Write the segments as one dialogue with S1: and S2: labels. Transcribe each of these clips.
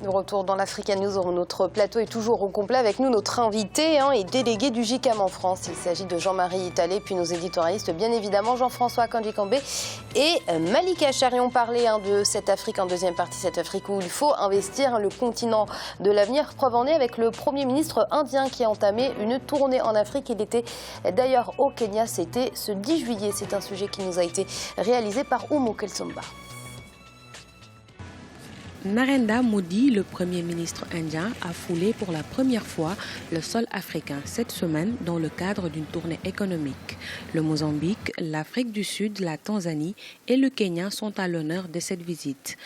S1: De retour dans l'Africa News, notre plateau est toujours au complet avec nous, notre invité et délégué du JICAM en France. Il s'agit de Jean-Marie Italé, puis nos éditorialistes, bien évidemment, Jean-François Kandji-Kambé et Malika Achari. On parlait de cette Afrique en deuxième partie, cette Afrique où il faut investir, le continent de l'avenir. Preuve en est avec le Premier ministre indien qui a entamé une tournée en Afrique. Il était d'ailleurs au Kenya, c'était ce 10 juillet. C'est un sujet qui nous a été réalisé par Oumou Kelsomba.
S2: Narendra Modi, le Premier ministre indien, a foulé pour la première fois le sol africain cette semaine dans le cadre d'une tournée économique. Le Mozambique, l'Afrique du Sud, la Tanzanie et le Kenya sont à l'honneur de cette visite.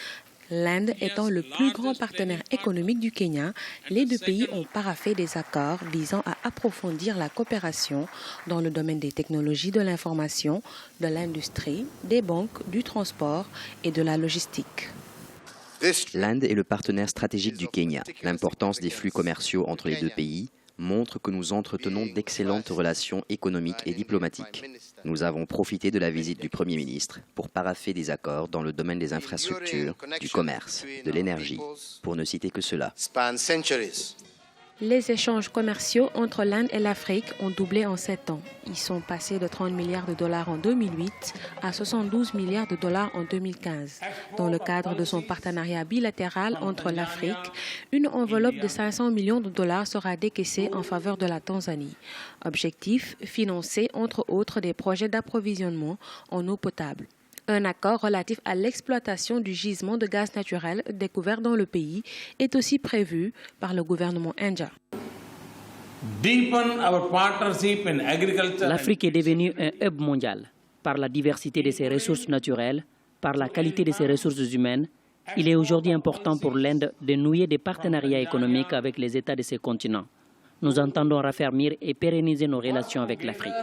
S2: L'Inde étant le plus grand partenaire économique du Kenya, les deux pays ont paraphé des accords visant à approfondir la coopération dans le domaine des technologies de l'information, de l'industrie, des banques, du transport et de la logistique.
S3: L'Inde est le partenaire stratégique du Kenya. L'importance des flux commerciaux entre les deux pays montre que nous entretenons d'excellentes relations économiques et diplomatiques. Nous avons profité de la visite du Premier ministre pour parapher des accords dans le domaine des infrastructures, du commerce, de l'énergie, pour ne citer que cela.
S2: Les échanges commerciaux entre l'Inde et l'Afrique ont doublé en 7 ans. Ils sont passés de 30 milliards de dollars en 2008 à 72 milliards de dollars en 2015. Dans le cadre de son partenariat bilatéral entre l'Afrique, une enveloppe de 500 millions de dollars sera décaissée en faveur de la Tanzanie. Objectif, financer entre autres des projets d'approvisionnement en eau potable. Un accord relatif à l'exploitation du gisement de gaz naturel découvert dans le pays est aussi prévu par le gouvernement indien.
S4: L'Afrique est devenue un hub mondial par la diversité de ses ressources naturelles, par la qualité de ses ressources humaines. Il est aujourd'hui important pour l'Inde de nouer des partenariats économiques avec les États de ce continent. Nous entendons raffermir et pérenniser nos relations avec l'Afrique.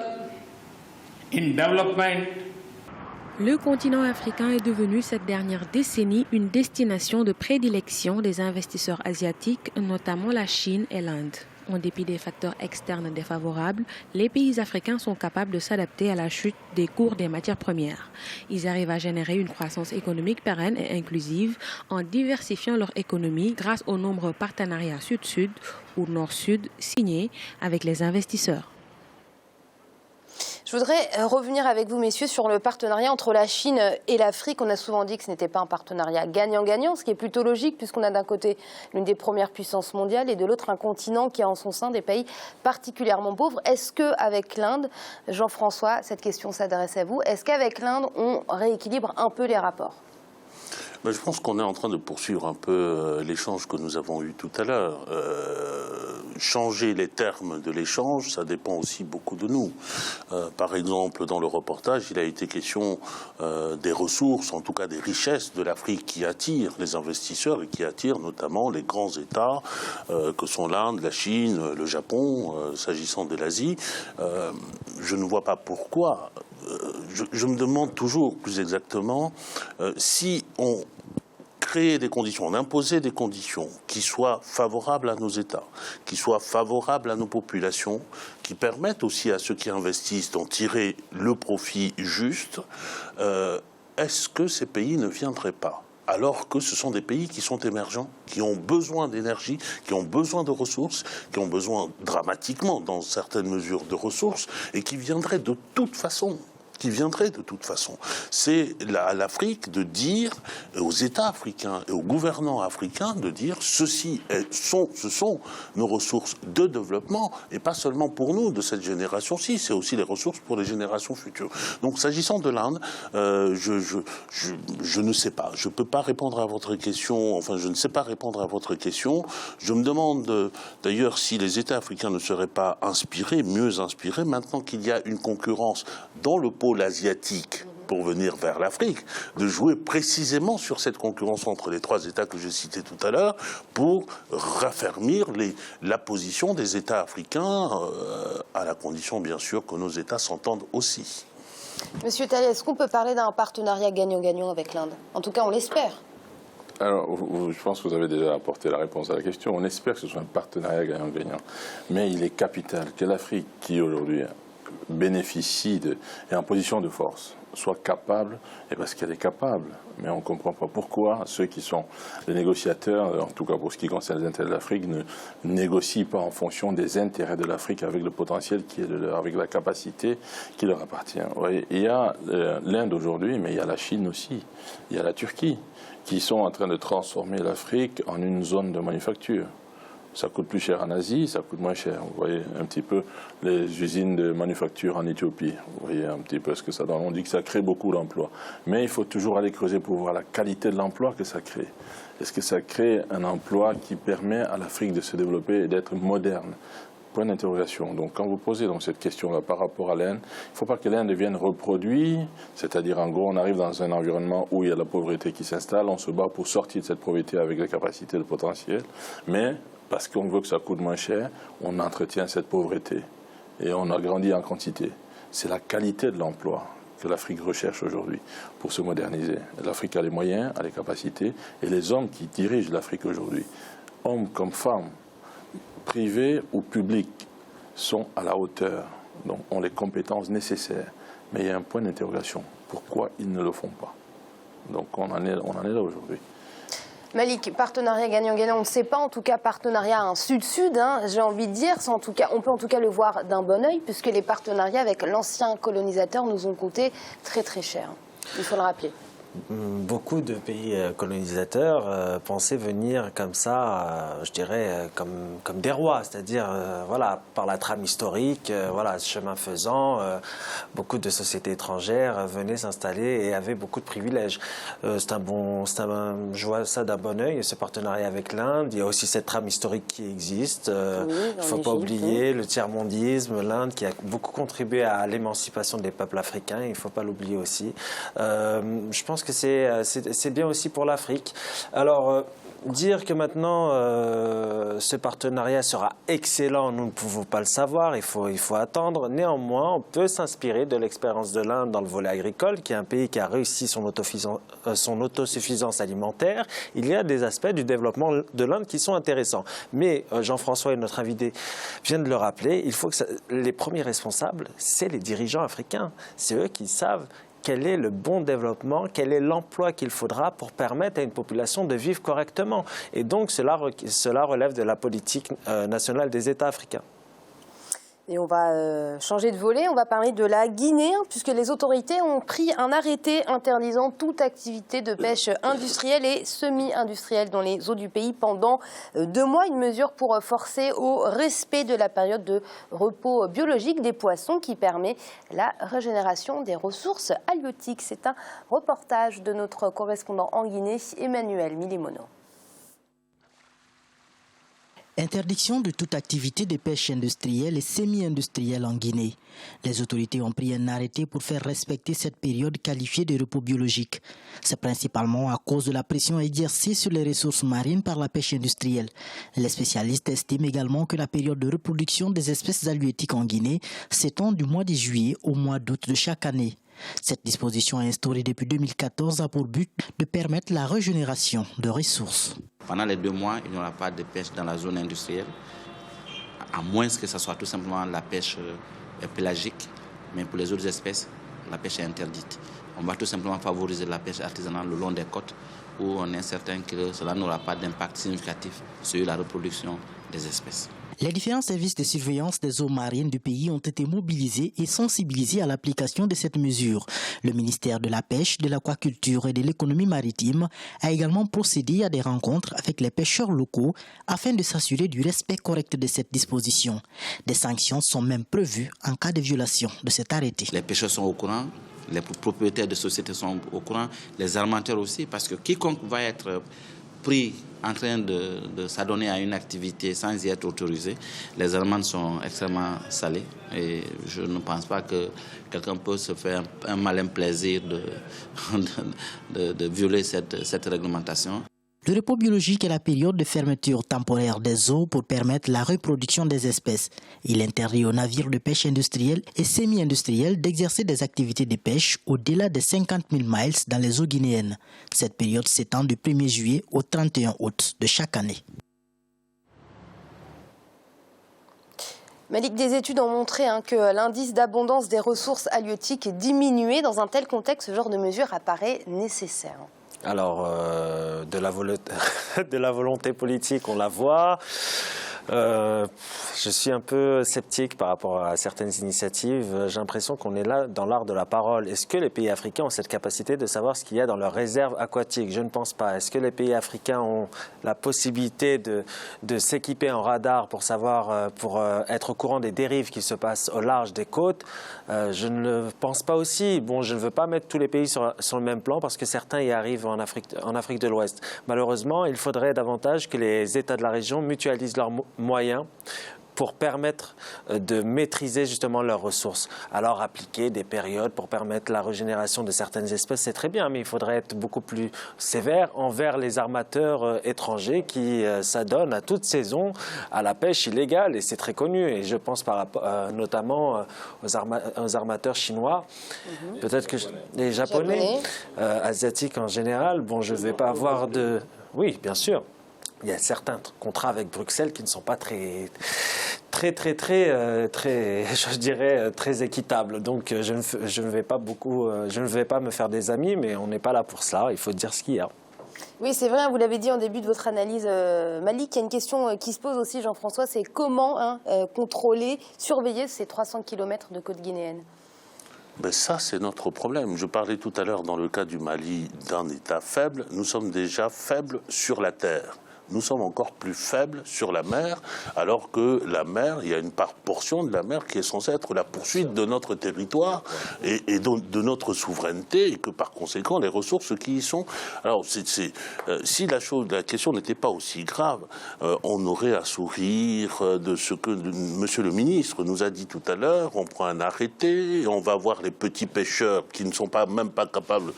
S2: Le continent africain est devenu cette dernière décennie une destination de prédilection des investisseurs asiatiques, notamment la Chine et l'Inde. En dépit des facteurs externes défavorables, les pays africains sont capables de s'adapter à la chute des cours des matières premières. Ils arrivent à générer une croissance économique pérenne et inclusive en diversifiant leur économie grâce aux nombreux partenariats sud-sud ou nord-sud signés avec les investisseurs.
S1: Je voudrais revenir avec vous, messieurs, sur le partenariat entre la Chine et l'Afrique. On a souvent dit que ce n'était pas un partenariat gagnant-gagnant, ce qui est plutôt logique puisqu'on a d'un côté l'une des premières puissances mondiales et de l'autre un continent qui a en son sein des pays particulièrement pauvres. Est-ce qu'avec l'Inde, Jean-François, cette question s'adresse à vous, est-ce qu'avec l'Inde, on rééquilibre un peu les rapports ?
S5: Je pense qu'on est en train de poursuivre un peu l'échange que nous avons eu tout à l'heure. Changer les termes de l'échange, ça dépend aussi beaucoup de nous. Par exemple, dans le reportage, il a été question des ressources, en tout cas des richesses de l'Afrique qui attirent les investisseurs et qui attirent notamment les grands États que sont l'Inde, la Chine, le Japon, s'agissant de l'Asie. Je ne vois pas pourquoi. Je me demande toujours plus exactement si on créer des conditions, on imposait des conditions qui soient favorables à nos États, qui soient favorables à nos populations, qui permettent aussi à ceux qui investissent d'en tirer le profit juste, est-ce que ces pays ne viendraient pas ? Alors que ce sont des pays qui sont émergents, qui ont besoin d'énergie, qui ont besoin de ressources, qui ont besoin dramatiquement, dans certaines mesures, de ressources, et qui viendraient de toute façon. C'est à l'Afrique de dire, aux États africains et aux gouvernants africains de dire ce sont nos ressources de développement et pas seulement pour nous de cette génération-ci, c'est aussi les ressources pour les générations futures. Donc s'agissant de l'Inde, je ne sais pas, je peux pas répondre à votre question, enfin je ne sais pas répondre à votre question. Je me demande d'ailleurs si les États africains ne seraient pas mieux inspirés, maintenant qu'il y a une concurrence dans le pôle asiatique pour venir vers l'Afrique, de jouer précisément sur cette concurrence entre les trois États que j'ai cités tout à l'heure pour raffermir la position des États africains, à la condition bien sûr que nos États s'entendent aussi.
S1: Monsieur Italé, est-ce qu'on peut parler d'un partenariat gagnant-gagnant avec l'Inde ? En tout cas, on l'espère.
S6: Alors, je pense que vous avez déjà apporté la réponse à la question. On espère que ce soit un partenariat gagnant-gagnant. Mais il est capital que l'Afrique, qui aujourd'hui bénéficie est en position de force, soit capable, et parce qu'elle est capable. Mais on ne comprend pas pourquoi ceux qui sont les négociateurs, en tout cas pour ce qui concerne les intérêts de l'Afrique, ne négocient pas en fonction des intérêts de l'Afrique avec le potentiel qui est avec la capacité qui leur appartient. Vous voyez, il y a l'Inde aujourd'hui, mais il y a la Chine aussi, il y a la Turquie, qui sont en train de transformer l'Afrique en une zone de manufacture. Ça coûte plus cher en Asie, ça coûte moins cher. Vous voyez un petit peu les usines de manufacture en Éthiopie. Vous voyez un petit peu ce que ça donne. On dit que ça crée beaucoup d'emplois. Mais il faut toujours aller creuser pour voir la qualité de l'emploi que ça crée. Est-ce que ça crée un emploi qui permet à l'Afrique de se développer et d'être moderne? Point d'interrogation. Donc quand vous posez donc cette question-là par rapport à l'Inde, il ne faut pas que l'Inde devienne reproduit, c'est-à-dire en gros on arrive dans un environnement où il y a la pauvreté qui s'installe, on se bat pour sortir de cette pauvreté avec la capacité, le potentiel, mais parce qu'on veut que ça coûte moins cher, on entretient cette pauvreté et on agrandit en quantité. C'est la qualité de l'emploi que l'Afrique recherche aujourd'hui pour se moderniser. L'Afrique a les moyens, a les capacités, et les hommes qui dirigent l'Afrique aujourd'hui, hommes comme femmes, privés ou publics, sont à la hauteur, donc ont les compétences nécessaires. Mais il y a un point d'interrogation. Pourquoi ils ne le font pas? Donc on en est là aujourd'hui.
S1: Malik, partenariat gagnant-gagnant, on ne sait pas, en tout cas partenariat un sud-sud, hein, j'ai envie de dire, on peut en tout cas le voir d'un bon oeil, puisque les partenariats avec l'ancien colonisateur nous ont coûté très très cher, il faut le rappeler.
S7: Beaucoup de pays colonisateurs pensaient venir comme ça, je dirais, comme des rois, c'est-à-dire, voilà, par la trame historique, voilà, chemin faisant, beaucoup de sociétés étrangères venaient s'installer et avaient beaucoup de privilèges. Je vois ça d'un bon œil, ce partenariat avec l'Inde. Il y a aussi cette trame historique qui existe. Il ne faut pas oublier le tiers-mondisme, l'Inde qui a beaucoup contribué à l'émancipation des peuples africains, il ne faut pas l'oublier aussi. Je pense que c'est bien aussi pour l'Afrique. Alors, dire que maintenant ce partenariat sera excellent, nous ne pouvons pas le savoir, il faut attendre. Néanmoins, on peut s'inspirer de l'expérience de l'Inde dans le volet agricole, qui est un pays qui a réussi son autosuffisance alimentaire. Il y a des aspects du développement de l'Inde qui sont intéressants. Mais Jean-François et notre invité viennent de le rappeler, il faut que les premiers responsables, c'est les dirigeants africains. C'est eux qui savent quel est le bon développement, quel est l'emploi qu'il faudra pour permettre à une population de vivre correctement. Et donc, cela relève de la politique nationale des États africains.
S1: Et on va changer de volet, on va parler de la Guinée, puisque les autorités ont pris un arrêté interdisant toute activité de pêche industrielle et semi-industrielle dans les eaux du pays pendant 2 mois. Une mesure pour forcer au respect de la période de repos biologique des poissons qui permet la régénération des ressources halieutiques. C'est un reportage de notre correspondant en Guinée, Emmanuel Milimono.
S8: Interdiction de toute activité de pêche industrielle et semi-industrielle en Guinée. Les autorités ont pris un arrêté pour faire respecter cette période qualifiée de repos biologique. C'est principalement à cause de la pression exercée sur les ressources marines par la pêche industrielle. Les spécialistes estiment également que la période de reproduction des espèces halieutiques en Guinée s'étend du mois de juillet au mois d'août de chaque année. Cette disposition instaurée depuis 2014 a pour but de permettre la régénération de ressources.
S9: Pendant les 2 mois, il n'y aura pas de pêche dans la zone industrielle, à moins que ce soit tout simplement la pêche pélagique, mais pour les autres espèces, la pêche est interdite. On va tout simplement favoriser la pêche artisanale le long des côtes, où on est certain que cela n'aura pas d'impact significatif sur la reproduction des espèces.
S8: Les différents services de surveillance des eaux marines du pays ont été mobilisés et sensibilisés à l'application de cette mesure. Le ministère de la Pêche, de l'Aquaculture et de l'Économie maritime a également procédé à des rencontres avec les pêcheurs locaux afin de s'assurer du respect correct de cette disposition. Des sanctions sont même prévues en cas de violation de cet arrêté.
S9: Les pêcheurs sont au courant, les propriétaires de sociétés sont au courant, les armateurs aussi, parce que quiconque va être pris en train de s'adonner à une activité sans y être autorisé, les amendes sont extrêmement salées et je ne pense pas que quelqu'un peut se faire un malin plaisir de violer cette réglementation.
S8: Le repos biologique est la période de fermeture temporaire des eaux pour permettre la reproduction des espèces. Il interdit aux navires de pêche industrielle et semi-industrielle d'exercer des activités de pêche au-delà des 50 000 miles dans les eaux guinéennes. Cette période s'étend du 1er juillet au 31 août de chaque année.
S1: Malik, des études ont montré que l'indice d'abondance des ressources halieutiques diminuait. Dans un tel contexte, ce genre de mesure apparaît nécessaire.
S7: Alors, de la volonté politique, on la voit. Je suis un peu sceptique par rapport à certaines initiatives. J'ai l'impression qu'on est là dans l'art de la parole. Est-ce que les pays africains ont cette capacité de savoir ce qu'il y a dans leurs réserves aquatiques? Je ne pense pas. Est-ce que les pays africains ont la possibilité de s'équiper en radar pour savoir, pour être au courant des dérives qui se passent au large des côtes? Je ne le pense pas aussi. Bon, je ne veux pas mettre tous les pays sur le même plan parce que certains y arrivent en Afrique de l'Ouest. Malheureusement, il faudrait davantage que les États de la région mutualisent leurs moyens pour permettre de maîtriser justement leurs ressources. Alors appliquer des périodes pour permettre la régénération de certaines espèces, c'est très bien, mais il faudrait être beaucoup plus sévère envers les armateurs étrangers qui s'adonnent à toute saison à la pêche illégale, et c'est très connu. Et je pense notamment aux armateurs chinois, peut-être que les Japonais, asiatiques en général. Bon, je ne vais pas avoir de... Oui, bien sûr. Il y a certains contrats avec Bruxelles qui ne sont pas très, je dirais, très équitables. Donc, je ne vais pas me faire des amis, mais on n'est pas là pour ça. Il faut dire ce qu'il y a.
S1: Oui, c'est vrai, vous l'avez dit en début de votre analyse, Malik. Il y a une question qui se pose aussi, Jean-François, c'est comment contrôler, surveiller ces 300 km de côte guinéenne?
S5: Ben ça, c'est notre problème. Je parlais tout à l'heure, dans le cas du Mali, d'un État faible. Nous sommes déjà faibles sur la terre. Nous sommes encore plus faibles sur la mer, alors que la mer, il y a une portion de la mer qui est censée être la poursuite de notre territoire et de notre souveraineté, et que par conséquent, les ressources qui y sont... Alors, si la question n'était pas aussi grave, on aurait à sourire de ce que Monsieur le ministre nous a dit tout à l'heure. On prend un arrêté, on va voir les petits pêcheurs qui ne sont même pas capables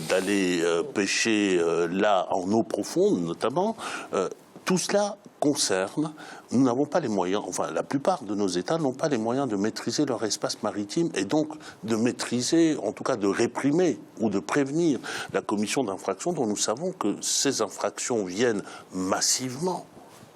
S5: d'aller pêcher là, en eau profonde notamment. Tout cela concerne, nous n'avons pas les moyens, enfin la plupart de nos États n'ont pas les moyens de maîtriser leur espace maritime et donc de maîtriser, en tout cas de réprimer ou de prévenir la commission d'infractions dont nous savons que ces infractions viennent massivement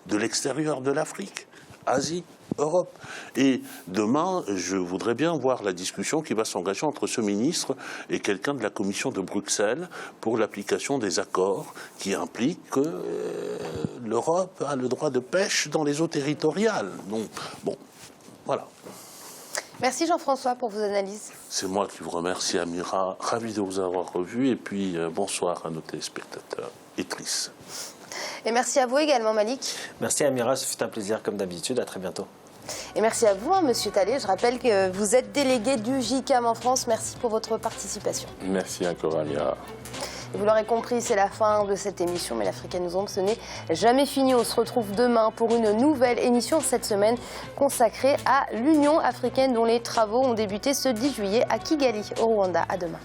S5: de l'extérieur de l'Afrique, Asie, Europe. Et demain, je voudrais bien voir la discussion qui va s'engager entre ce ministre et quelqu'un de la commission de Bruxelles pour l'application des accords qui impliquent que l'Europe a le droit de pêche dans les eaux territoriales. Donc, bon, voilà.
S1: Merci Jean-François pour vos analyses.
S5: C'est moi qui vous remercie, Amira. Ravi de vous avoir revu. Et puis, bonsoir à nos téléspectateurs et tristes.
S1: Et merci à vous également, Malik.
S7: Merci Amira, ce fut un plaisir comme d'habitude. À très bientôt.
S1: Et merci à vous, Monsieur Talley. Je rappelle que vous êtes délégué du JICAM en France. Merci pour votre participation.
S6: Merci encore, Amira.
S1: Et vous l'aurez compris, c'est la fin de cette émission, mais l'Africa News Zoom, ce n'est jamais fini. On se retrouve demain pour une nouvelle émission cette semaine consacrée à l'Union africaine dont les travaux ont débuté ce 10 juillet à Kigali, au Rwanda. À demain.